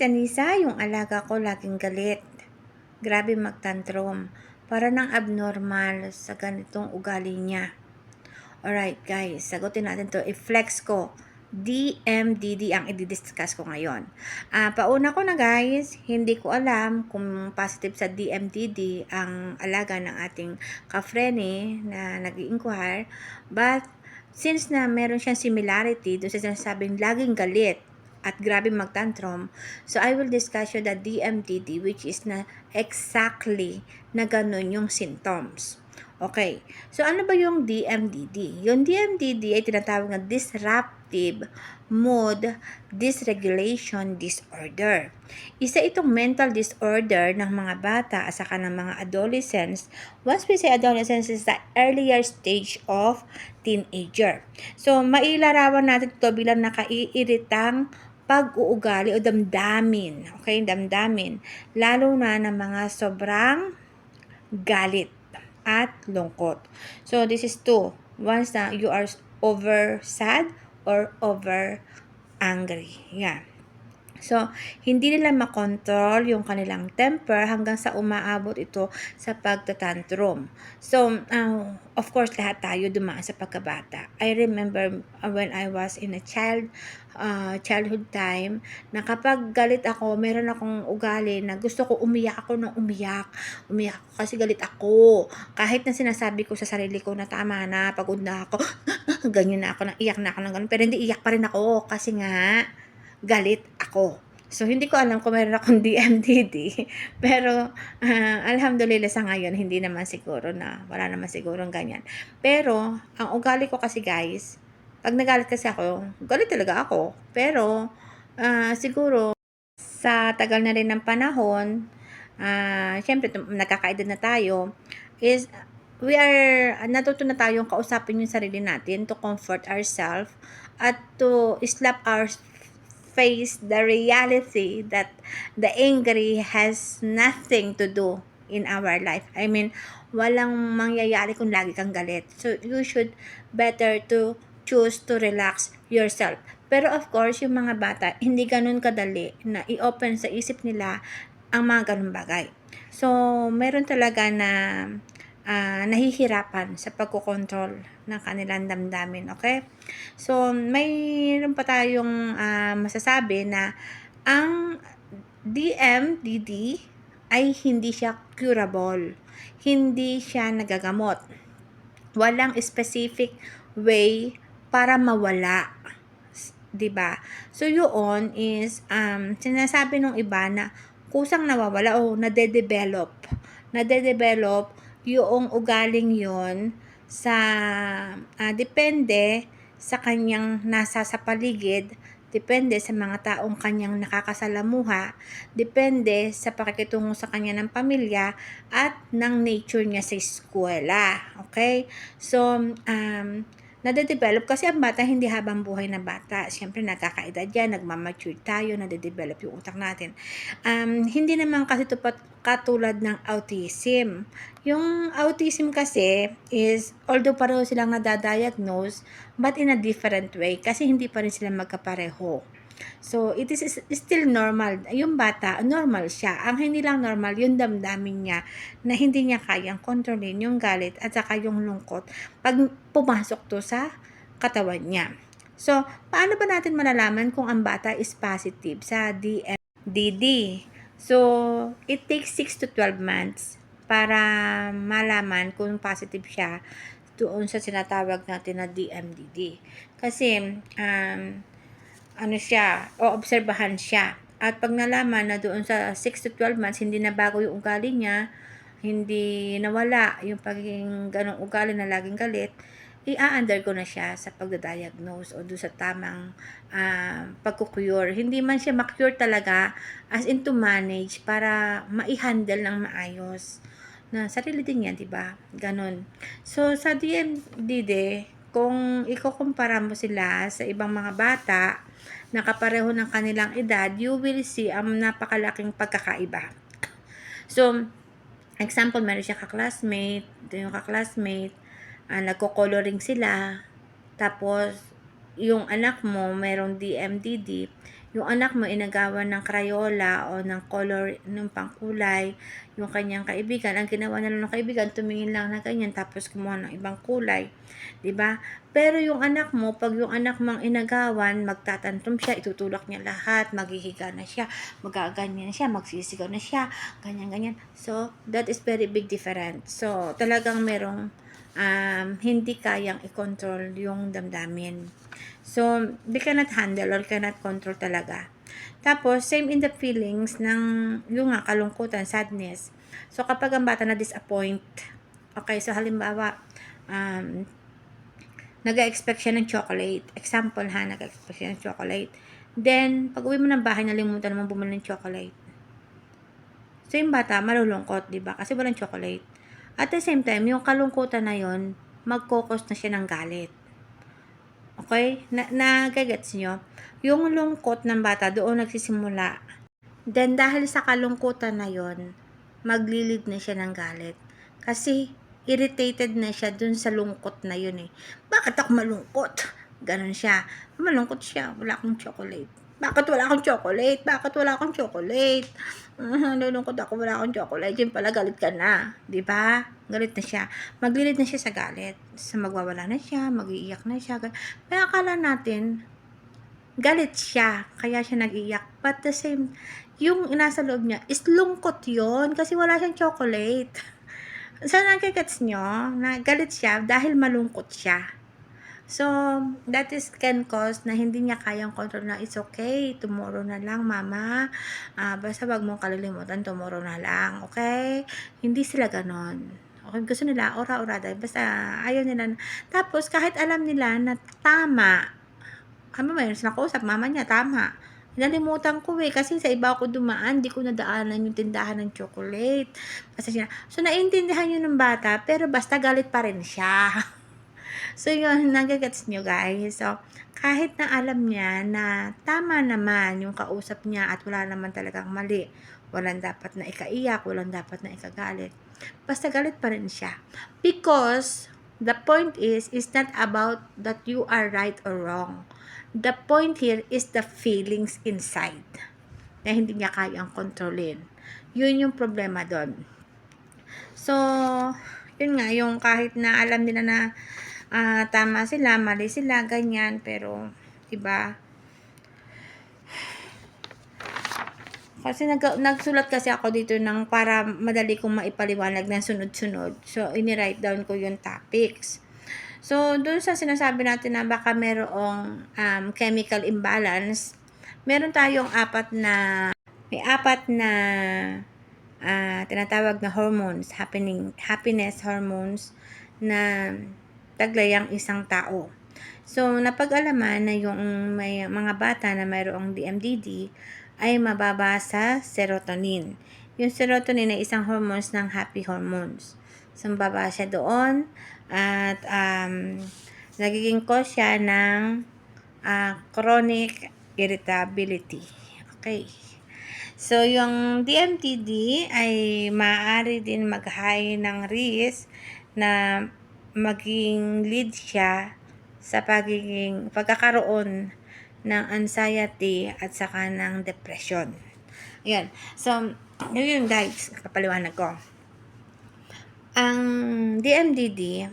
Anisa, yung alaga ko laging galit. Grabe magtantrum. Para nang abnormal sa ganitong ugali niya. Alright guys, sagutin natin to. I-flex ko. DMDD ang i-discuss ko ngayon. Pauna ko na guys, hindi ko alam kung positive sa DMDD ang alaga ng ating ka-frene na nag-i-inquire. But, since na meron siyang similarity doon sa sinasabing laging galit, at grabe magtantrum. So, I will discuss you the DMDD which is na exactly na ganun yung symptoms. Okay. So, ano ba yung DMDD? Yung DMDD ay tinatawag na Disruptive Mood Dysregulation Disorder. Isa itong mental disorder ng mga bata at saka ng mga adolescents. Once we say adolescence is the earlier stage of teenager. So, mailarawan natin ito bilang nakaiiritang pag-uugali o damdamin. Okay, damdamin. Lalo na ng mga sobrang galit at lungkot. So, this is two. Once na you are over sad or over angry. Yeah. So, hindi nila makontrol yung kanilang temper hanggang sa umaabot ito sa pagtatantrum. So, of course, lahat tayo dumaan sa pagkabata. I remember when I was in a childhood time, na kapag galit ako, meron akong ugali na gusto ko umiyak ako ng umiyak. Umiyak ako kasi galit ako. Kahit na sinasabi ko sa sarili ko na tama na, pagod na ako, ganyan na ako, iyak na ako ng ganun. Pero hindi, iyak pa rin ako kasi nga, galit ako. So, hindi ko alam kung meron akong DMDD. Pero, alhamdulillah sa ngayon, hindi naman siguro na, wala naman siguro ganyan. Pero, ang ugali ko kasi guys, pag nagalit kasi ako, galit talaga ako. Pero, siguro, sa tagal na rin ng panahon, syempre, nakakaedad na tayo, is, natuto na tayong kausapin yung sarili natin to comfort ourselves at to slap our face the reality that the angry has nothing to do in our life. I mean, walang mangyayari kung lagi kang galit. So, you should better to choose to relax yourself. Pero of course, yung mga bata, hindi ganun kadali na i-open sa isip nila ang mga ganun bagay. So, meron talaga na nahihirapan sa pagkokontrol ng kanilang damdamin, okay? So, mayroon pa tayong masasabi na ang DMDD ay hindi siya curable. Hindi siya nagagamot. Walang specific way para mawala. 'Di ba? So, yun is sinasabi ng iba na kusang nawawala o nade-develop yung ugaling yon sa depende sa kanyang nasa sa paligid, depende sa mga taong kanyang nakakasalamuha, depende sa pakikitungo sa kanya ng pamilya at ng nature niya sa eskwela. Okay? So, nade-develop kasi ang bata hindi habang buhay na bata. Siyempre, nagkakaedad yan, nagmamature tayo, nade-develop yung utak natin. Hindi naman kasi ito katulad ng autism. Yung autism kasi is, although pareho silang nadadiagnose, but in a different way kasi hindi pa rin sila magkapareho. So, it is still normal. Yung bata, normal siya. Ang hindi lang normal, yung damdamin niya na hindi niya kayang kontrolin yung galit at saka yung lungkot pag pumasok to sa katawan niya. So, paano ba natin malalaman kung ang bata is positive sa DMDD? So, it takes 6 to 12 months para malaman kung positive siya doon sa sinatawag natin na DMDD. Kasi, obserbahan siya. At pag nalaman na doon sa 6 to 12 months, hindi na bago yung ugali niya, hindi nawala yung pagiging ganong ugali na laging galit, i-undergo na siya sa pagdadiagnose o doon sa tamang pagkukure. Hindi man siya makure talaga as in to manage para ma-handle ng maayos na sarili din yan, diba? Ganon. So, sa DMDD, kung ikukumpara mo sila sa ibang mga bata na kapareho ng kanilang edad, you will see ang napakalaking pagkakaiba. So, example, meron siya ka-classmate, ito yung ka-classmate, nagko-coloring sila, tapos, yung anak mo, merong DMDD, yung anak mo inagawan ng Crayola o ng color, ng pangkulay, yung kanyang kaibigan, ang ginawa na lang ng kaibigan, tumingin lang na ganyan, tapos kumuha ng ibang kulay, 'di ba? Pero yung anak mo, pag yung anak mong inagawan, magtatantrum siya, itutulak niya lahat, maghihiga na siya, magaganyan siya, magsisigaw na siya, ganyan-ganyan. So, that is very big difference. So, talagang merong hindi kayang i-control yung damdamin. So, they cannot handle or cannot control talaga. Tapos, same in the feelings ng yung nga, kalungkutan, sadness. So, kapag ang bata na disappoint, okay, so halimbawa, nag-expect siya ng chocolate. Example ha, nag-expect siya ng chocolate. Then, pag uwi mo ng bahay, nalimutan naman bumili ng chocolate. So, yung bata, malulungkot, di ba? Kasi walang chocolate. At the same time, yung kalungkutan na yon, mag-focus na siya ng galit. Okay? Nagagets nyo? Yung lungkot ng bata, doon nagsisimula. Then, dahil sa kalungkutan na yon, maglilid na siya ng galit. Kasi, irritated na siya dun sa lungkot na yun eh. Bakit ako malungkot? Ganon siya. Malungkot siya. Wala akong chocolate. Bakit wala akong chocolate? Bakit wala akong chocolate? Nalulungkot ako, wala akong chocolate. Yun pala, galit ka na. Diba? Galit na siya. Maglilid na siya sa galit. So, magwawala na siya, mag-iiyak na siya. Kaya akala natin, galit siya. Kaya siya nag-iiyak. But the same, yung nasa loob niya is lungkot yon kasi wala siyang chocolate. So, nagkagets nyo, na galit siya dahil malungkot siya. So, that is can cause na hindi niya kayang control na it's okay, tomorrow na lang, mama. Basta wag mong kalilimutan, tomorrow na lang, okay? Hindi sila ganon. Okay, gusto nila, ora-orada, basta ayaw nila. Tapos, kahit alam nila na tama, mayroon silang kausap, mama niya, tama. Nalimutan ko kasi sa iba ako dumaan, di ko nadaanan yung tindahan ng chocolate. Basta siya. So, naiintindihan yun ng bata, pero basta galit pa rin siya. So, yun, nagagets nyo guys. So, kahit na alam niya na tama naman yung kausap niya at wala naman talagang mali, walang dapat na ikaiyak, walang dapat na ikagalit, basta galit pa rin siya. Because, the point is not about that you are right or wrong. The point here is the feelings inside na hindi niya kayang kontrolin. Yun yung problema doon. So, yun nga, yung kahit na alam nila na tama sila, mali sila, ganyan, pero, diba? Kasi nagsulat kasi ako dito ng para madali kong maipaliwanag ng sunod-sunod. So, ini-write down ko yung topics. So, dun sa sinasabi natin na baka merong chemical imbalance, meron tayong may apat na tinatawag na hormones, happiness hormones na taglay ang isang tao. So, napag-alaman na yung may mga bata na mayroong DMDD ay mababa sa serotonin. Yung serotonin ay isang hormones ng happy hormones. So, mababa siya doon at nagiging cause siya ng chronic irritability. Okay. So, yung DMDD ay maaari din mag-high ng risk na maging lead siya sa pagkakaroon ng anxiety at saka ng depression. Ayan. So, yun guys, kapaliwanag ko. Ang DMDD,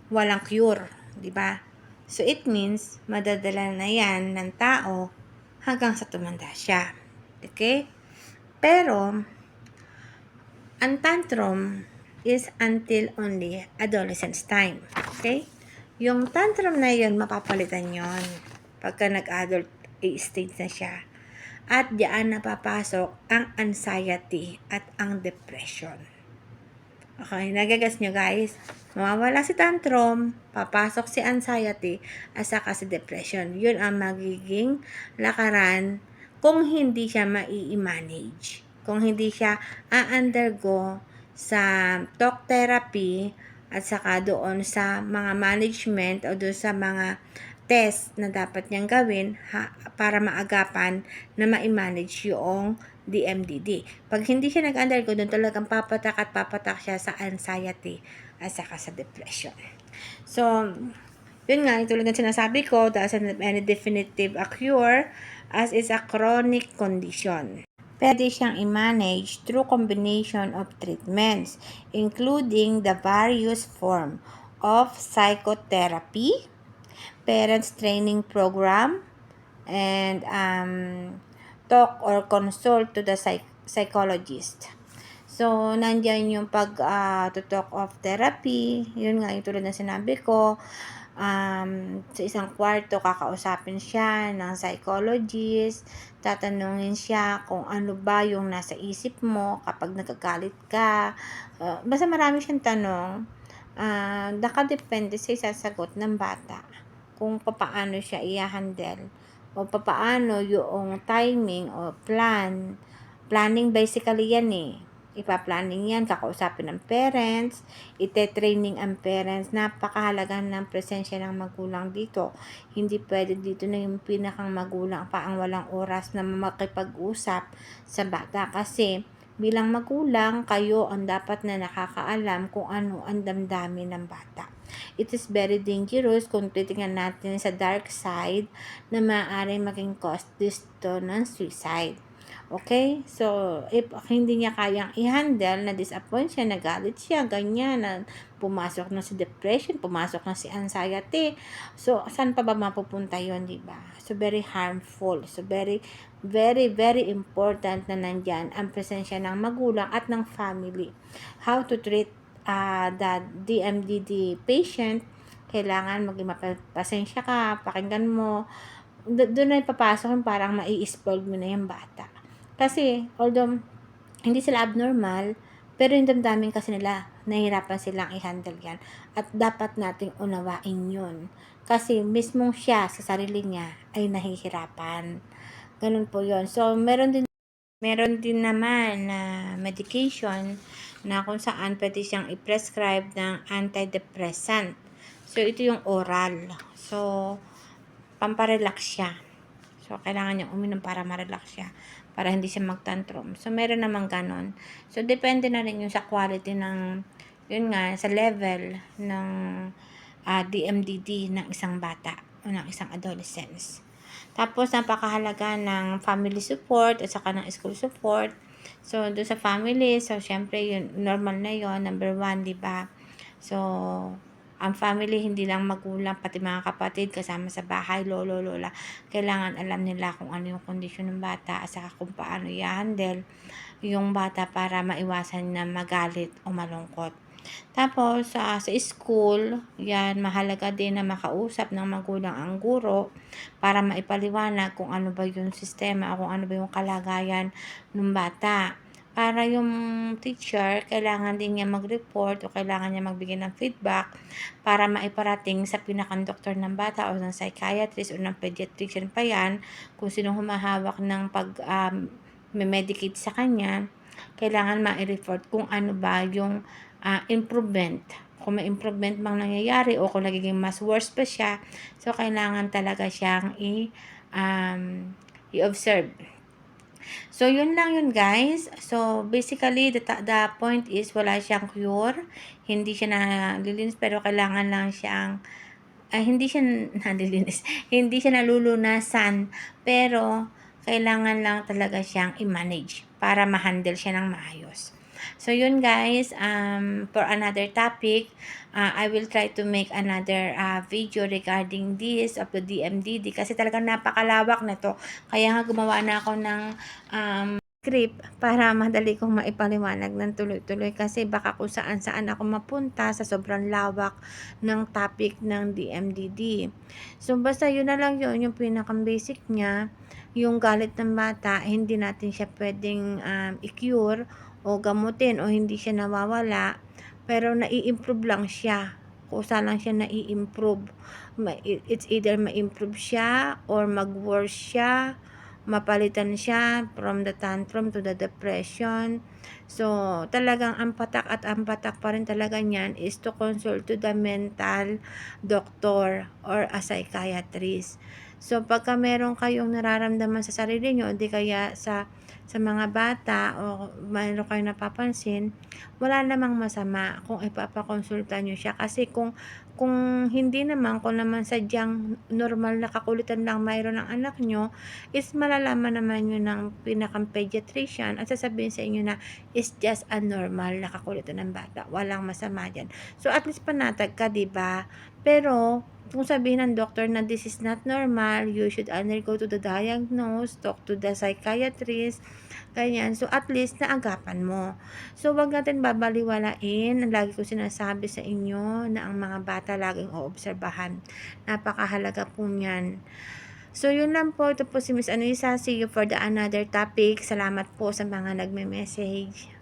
walang cure, di ba? So, it means, madadala na yan ng tao hanggang sa tumanda siya. Okay? Pero, ang tantrum is until only adolescence time. Okay? Yung tantrum na yun, mapapalitan yon pagka nag-adult stage na siya. At diyan napapasok ang anxiety at ang depression. Okay, nagagas nyo guys. Mawawala si tantrum, papasok si anxiety, at saka si depression. Yun ang magiging lakaran kung hindi siya mai-manage. Kung hindi siya a-undergo sa talk therapy at saka doon sa mga management o doon sa mga test na dapat niyang gawin para maagapan na ma-manage yung DMDD. Pag hindi siya nag-undergo, doon talagang papatak siya sa anxiety at saka sa depression. So, yun nga, tulad ng sinasabi ko, doesn't have any definitive cure as is a chronic condition. Pwede siyang i-manage through combination of treatments, including the various form of psychotherapy, parents training program, and talk or consult to the psychologist. So, nandyan yung talk of therapy, yun nga, yung tulad na sinabi ko, sa isang kwarto, kakausapin siya ng psychologist, tatanungin siya kung ano ba yung nasa isip mo kapag nagagalit ka. Basta marami siyang tanong, nakadepende sa isasagot ng bata kung paano siya i-handle o paano yung timing o planning basically yan ipa-planning yan, kakausapin ng parents, ite-training ang parents. Napakahalaga ng presensya ng magulang dito. Hindi pwede dito na yung pinakang magulang pa ang walang oras na makipag-usap sa bata kasi bilang magulang, kayo ang dapat na nakakaalam kung ano ang damdamin ng bata. It is very dangerous kung titingnan natin sa dark side na maaaring maging cause dito ng suicide. Okay? So, if hindi niya kayang i-handle, na-disappoint siya, nagalit siya, ganyan, na pumasok na si depression, pumasok na si anxiety. So, saan pa ba mapupunta yon, di ba? So, very harmful. So, very, very, very important na nandyan ang presensya ng magulang at ng family. How to treat the DMDD patient, kailangan maging mapasensya ka, pakinggan mo, doon na ipapasok yung parang mai-spoil mo na yung bata. Kasi, although hindi sila abnormal, pero yung damdamin kasi nila, nahihirapan silang i-handle yan. At dapat nating unawain yun. Kasi mismong siya sa sarili niya ay nahihirapan. Ganun po yun. So, meron din naman na medication na kung saan pwede siyang i-prescribe ng antidepressant. So, ito yung oral. So, pamparelax siya. So, kailangan niyang uminom para ma-relax siya. Para hindi siya mag-tantrum. So, meron naman ganon. So, depende na rin yung sa quality ng, yun nga, sa level ng DMDD ng isang bata o ng isang adolescence. Tapos, napakahalaga ng family support at saka ng school support. So, doon sa family, so, syempre, yun, normal na yun. Number 1, diba? So, ang family, hindi lang magulang, pati mga kapatid, kasama sa bahay, lolo, lola. Kailangan alam nila kung ano yung kondisyon ng bata at saka kung paano i-handle yung bata para maiwasan na magalit o malungkot. Tapos, sa school, yan, mahalaga din na makausap ng magulang ang guro para maipaliwanag kung ano ba yung sistema o kung ano ba yung kalagayan ng bata. Para yung teacher, kailangan din niya mag-report o kailangan niya magbigay ng feedback para maiparating sa pinakang-doktor ng bata o ng psychiatrist o ng pediatrician pa yan, kung sino humahawak ng medicate sa kanya, kailangan ma-report kung ano ba yung improvement. Kung may improvement bang nangyayari o kung nagiging mas worse pa siya, so kailangan talaga siyang i-observe. So, yun lang yun, guys. So, basically, the point is, wala siyang cure. Hindi siya nalilinis, pero kailangan lang siyang, hindi siya nalilinis. Hindi siya nalulunasan, pero kailangan lang talaga siyang i-manage para ma-handle siya ng maayos. So, yun guys, for another topic, I will try to make another video regarding this of the DMDD kasi talagang napakalawak nito. Kaya nga gumawa na ako ng script para madali kong maipaliwanag ng tuloy-tuloy kasi baka kung saan-saan ako mapunta sa sobrang lawak ng topic ng DMDD. So, basta yun na lang yun, yung pinakang basic niya, yung galit ng bata, hindi natin siya pwedeng i-cure o gamutin o hindi siya nawawala, pero nai-improve lang siya. Kusa lang siya nai-improve. It's either ma-improve siya or mag-worse siya, mapalitan siya from the tantrum to the depression. So, talagang ang patak pa rin talaga niyan is to consult to the mental doctor or a psychiatrist. So, pagka meron kayong nararamdaman sa sarili nyo, hindi kaya sa sa mga bata o mayroon kayong napapansin, wala namang masama kung ipapakonsulta niyo siya. Kasi kung hindi naman, kung naman sadyang normal na kakulitan lang mayroon ng anak niyo, is malalaman naman yun ng pinaka-pediatrician at sasabihin sa inyo na is just a normal na kakulitan ng bata, walang masama diyan. So, at least panatag ka, 'di ba? Pero kung sabihin ng doktor na this is not normal, you should undergo to the diagnose, talk to the psychiatrist, ganyan. So, at least naagapan mo. So, wag natin babaliwalain. Ang lagi ko sinasabi sa inyo na ang mga bata laging oobserbahan. Napakahalaga po niyan. So, yun lang po. Ito po si Miss Anisa. See you for the another topic. Salamat po sa mga nagme-message.